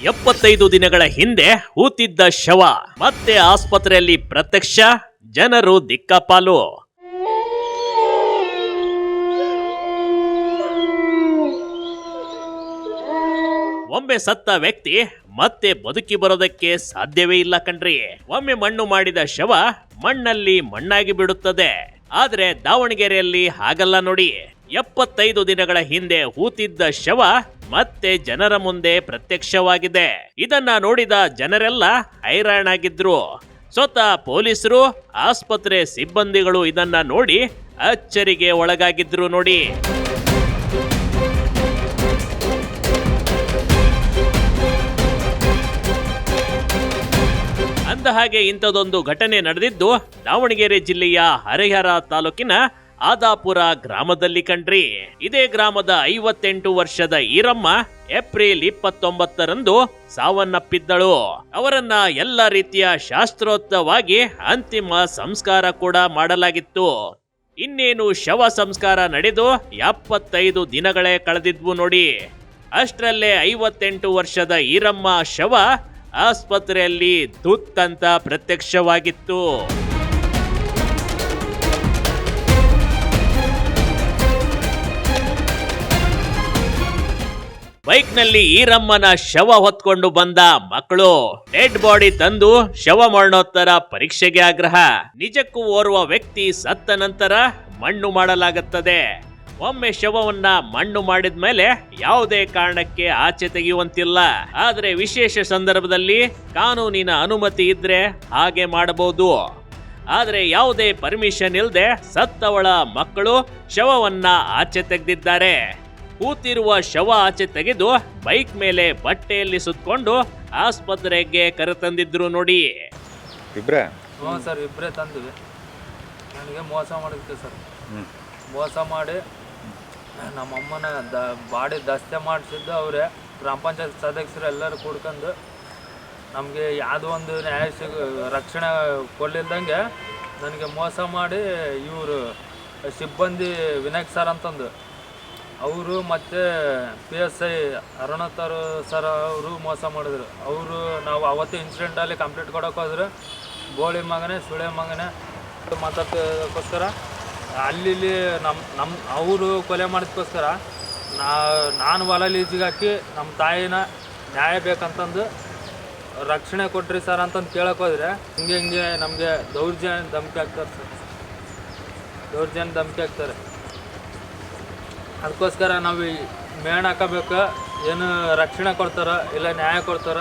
75 ದಿನಗಳ ಹಿಂದೆ ಹೂತಿದ್ದ ಶವ ಮತ್ತೆ ಆಸ್ಪತ್ರೆಯಲ್ಲಿ ಪ್ರತ್ಯಕ್ಷ, ಜನರು ದಿಕ್ಕಾಪಾಲು. ಒಮ್ಮೆ ಸತ್ತ ವ್ಯಕ್ತಿ ಮತ್ತೆ ಬದುಕಿ ಬರೋದಕ್ಕೆ ಸಾಧ್ಯವೇ ಇಲ್ಲ ಕಣ್ರಿ. ಒಮ್ಮೆ ಮಣ್ಣು ಮಾಡಿದ ಶವ ಮಣ್ಣಲ್ಲಿ ಮಣ್ಣಾಗಿ ಬಿಡುತ್ತದೆ. ಆದ್ರೆ ದಾವಣಗೆರೆಯಲ್ಲಿ ಹಾಗಲ್ಲ ನೋಡಿ. 75 ದಿನಗಳ ಹಿಂದೆ ಹೂತಿದ್ದ ಶವ ಮತ್ತೆ ಜನರ ಮುಂದೆ ಪ್ರತ್ಯಕ್ಷವಾಗಿದೆ. ಇದನ್ನ ನೋಡಿದ ಜನರೆಲ್ಲ ಹೈರಾಣಾಗಿದ್ರು. ಸ್ವತಃ ಪೊಲೀಸರು, ಆಸ್ಪತ್ರೆ ಸಿಬ್ಬಂದಿಗಳು ಇದನ್ನ ನೋಡಿ ಅಚ್ಚರಿಗೆ ಒಳಗಾಗಿದ್ರು ನೋಡಿ. ಅಂದ ಹಾಗೆ ಇಂಥದೊಂದು ಘಟನೆ ನಡೆದಿದ್ದು ದಾವಣಗೆರೆ ಜಿಲ್ಲೆಯ ಹರಿಹರ ತಾಲೂಕಿನ ಆದಾಪುರ ಗ್ರಾಮದಲ್ಲಿ ಕಣ್ರಿ. ಇದೇ ಗ್ರಾಮದ 58 ವರ್ಷದ ಈರಮ್ಮ ಏಪ್ರಿಲ್ 29ರಂದು ಸಾವನ್ನಪ್ಪಿದ್ದಳು. ಅವರನ್ನ ಎಲ್ಲ ರೀತಿಯ ಶಾಸ್ತ್ರೋಕ್ತವಾಗಿ ಅಂತಿಮ ಸಂಸ್ಕಾರ ಕೂಡ ಮಾಡಲಾಗಿತ್ತು. ಇನ್ನೇನು ಶವ ಸಂಸ್ಕಾರ ನಡೆದು 75 ದಿನಗಳೇ ಕಳೆದಿದ್ವು ನೋಡಿ. ಅಷ್ಟರಲ್ಲೇ 58 ವರ್ಷದ ಈರಮ್ಮ ಶವ ಆಸ್ಪತ್ರೆಯಲ್ಲಿ ತುತ್ತಂತ ಪ್ರತ್ಯಕ್ಷವಾಗಿತ್ತು. ಬೈಕ್ನಲ್ಲಿ ಈರಮ್ಮನ ಶವ ಹೊತ್ಕೊಂಡು ಬಂದ ಮಕ್ಕಳು ಡೆಡ್ ಬಾಡಿ ತಂದು ಶವ ಮರಣೋತ್ತರ ಪರೀಕ್ಷೆಗೆ ಆಗ್ರಹ. ನಿಜಕ್ಕೂ ಓರ್ವ ವ್ಯಕ್ತಿ ಸತ್ತ ನಂತರ ಮಣ್ಣು ಮಾಡಲಾಗುತ್ತದೆ. ಒಮ್ಮೆ ಶವವನ್ನ ಮಣ್ಣು ಮಾಡಿದ ಮೇಲೆ ಯಾವುದೇ ಕಾರಣಕ್ಕೆ ಆಚೆ ತೆಗೆಯುವಂತಿಲ್ಲ. ಆದ್ರೆ ವಿಶೇಷ ಸಂದರ್ಭದಲ್ಲಿ ಕಾನೂನಿನ ಅನುಮತಿ ಇದ್ರೆ ಹಾಗೆ ಮಾಡಬಹುದು. ಆದ್ರೆ ಯಾವುದೇ ಪರ್ಮಿಷನ್ ಇಲ್ಲದೆ ಸತ್ತವಳ ಮಕ್ಕಳು ಶವವನ್ನ ಆಚೆ ತೆಗೆದಿದ್ದಾರೆ. ಕೂತಿರುವ ಶವ ಆಚೆ ತೆಗೆದು ಬೈಕ್ ಮೇಲೆ ಬಟ್ಟೆಯಲ್ಲಿ ಸುತ್ತಕೊಂಡು ಆಸ್ಪತ್ರೆಗೆ ಕರೆತಂದಿದ್ರು ನೋಡಿ. ಇಬ್ರೇ? ಸರ್, ಇಬ್ಬರೇ ತಂದಿವಿ. ನನಗೆ ಮೋಸ ಮಾಡಿದ್ದೆ ಸರ್. ಮೋಸ ಮಾಡಿ ನಮ್ಮಮ್ಮನ ಬಾಡಿ ದಸ್ತೆ ಮಾಡಿಸಿದ್ದು ಅವರೇ. ಗ್ರಾಮ ಪಂಚಾಯತ್ ಸದಸ್ಯರು ಎಲ್ಲರೂ ಕೂಡ್ಕೊಂಡು ನಮಗೆ ಯಾವುದೋ ಒಂದು ನ್ಯಾಯ ರಕ್ಷಣೆ ಕೊಡಲಿಲ್ದಂಗೆ ನನಗೆ ಮೋಸ ಮಾಡಿ ಇವರು ಸಿಬ್ಬಂದಿ ವಿನಾಯಕ್ ಸರ್ ಅಂತಂದು ಅವರು ಮತ್ತು PSI ಅರುಣೋತ್ತರ ಸರ್ ಅವರು ಮೋಸ ಮಾಡಿದ್ರು. ಅವರು ನಾವು ಅವತ್ತು ಇನ್ಸಿಡೆಂಟಲ್ಲಿ ಕಂಪ್ಲೇಂಟ್ ಕೊಡೋಕೆ ಹೋದ್ರೆ ಗೋಳಿ ಮಗನೇ ಸುಳೆ ಮಗನೇ ಮಾತಾಡೋಕ್ಕೋಸ್ಕರ ಅಲ್ಲಿ ನಮ್ಮ ಅವರು ಕೊಲೆ ಮಾಡೋದಕ್ಕೋಸ್ಕರ ನಾನು ಹೊಲ ಲೀಜಿಗೆ ಹಾಕಿ ನಮ್ಮ ತಾಯಿನ ನ್ಯಾಯ ಬೇಕಂತಂದು ರಕ್ಷಣೆ ಕೊಟ್ರಿ ಸರ್ ಅಂತಂದು ಕೇಳೋಕೆ ಹೋದರೆ ಹಿಂಗೆ ನಮಗೆ ದೌರ್ಜನ್ಯ ಧಮಕಿ ಹಾಕ್ತಾರೆ ಸರ್. ದೌರ್ಜನ್ಯ ಧಮಕಿ ಹಾಕ್ತಾರೆ. ಅದಕ್ಕೋಸ್ಕರ ನಾವು ಮೇಣ್ ಹಾಕೋಬೇಕು. ಏನು ರಕ್ಷಣೆ ಕೊಡ್ತಾರ ಇಲ್ಲ ನ್ಯಾಯ ಕೊಡ್ತಾರ,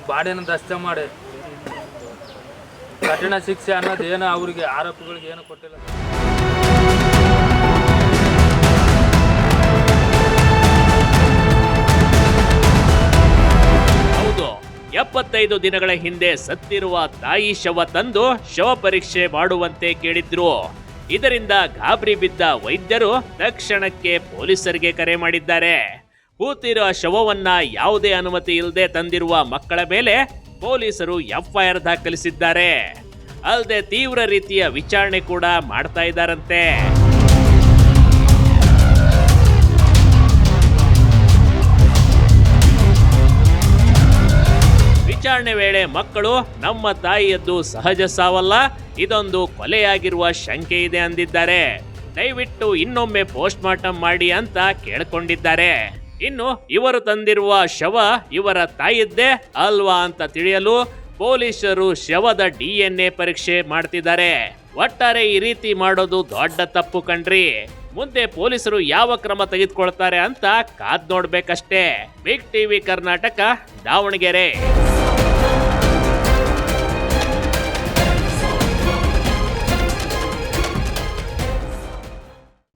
ಬಾಡಿನ ದಸ್ತೆ ಮಾಡಿ ಕಠಿಣ ಶಿಕ್ಷೆ ಅನ್ನೋದು ಏನು ಅವ್ರಿಗೆ ಆರೋಪಿಗಳಿಗೆ ಏನು ಕೊಟ್ಟಿಲ್ಲ. ಹೌದು, 75 ದಿನಗಳ ಹಿಂದೆ ಸತ್ತಿರುವ ತಾಯಿ ಶವ ತಂದು ಶವ ಪರೀಕ್ಷೆ ಮಾಡುವಂತೆ ಕೇಳಿದ್ರು. ಇದರಿಂದ ಗಾಬರಿ ಬಿದ್ದ ವೈದ್ಯರು ತಕ್ಷಣಕ್ಕೆ ಪೊಲೀಸರಿಗೆ ಕರೆ ಮಾಡಿದ್ದಾರೆ. ಕೂತಿರುವ ಶವವನ್ನ ಯಾವುದೇ ಅನುಮತಿ ಇಲ್ಲದೆ ತಂದಿರುವ ಮಕ್ಕಳ ಮೇಲೆ ಪೊಲೀಸರು FIR ದಾಖಲಿಸಿದ್ದಾರೆ. ಅಲ್ಲದೆ ತೀವ್ರ ರೀತಿಯ ವಿಚಾರಣೆ ಕೂಡ ಮಾಡ್ತಾ ಇದ್ದಾರಂತೆ. ವಿಚಾರಣೆ ವೇಳೆ ಮಕ್ಕಳು ನಮ್ಮ ತಾಯಿಯದ್ದು ಸಹಜ ಸಾವಲ್ಲ, ಇದೊಂದು ಕೊಲೆಯಾಗಿರುವ ಶಂಕೆ ಇದೆ ಅಂದಿದ್ದಾರೆ. ದಯವಿಟ್ಟು ಇನ್ನೊಮ್ಮೆ ಪೋಸ್ಟ್ ಮಾರ್ಟಮ್ ಮಾಡಿ ಅಂತ ಕೇಳಿಕೊಂಡಿದ್ದಾರೆ. ಇನ್ನು ಇವರು ತಂದಿರುವ ಶವ ಇವರ ತಾಯಿದ್ದೇ ಅಲ್ವಾ ಅಂತ ತಿಳಿಯಲು ಪೊಲೀಸರು ಶವದ DNA ಪರೀಕ್ಷೆ ಮಾಡ್ತಿದ್ದಾರೆ. ಒಟ್ಟಾರೆ ಈ ರೀತಿ ಮಾಡೋದು ದೊಡ್ಡ ತಪ್ಪು ಕಣ್ರಿ. ಮುಂದೆ ಪೊಲೀಸರು ಯಾವ ಕ್ರಮ ತೆಗೆದುಕೊಳ್ತಾರೆ ಅಂತ ಕಾದ್ ನೋಡ್ಬೇಕಷ್ಟೇ. Big TV Karnataka, Davanagere.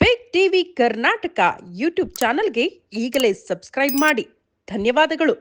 Big TV Karnataka YouTube ಚಾನೆಲ್ಗೆ ಈಗಲೇ ಸಬ್ಸ್ಕ್ರೈಬ್ ಮಾಡಿ. ಧನ್ಯವಾದಗಳು.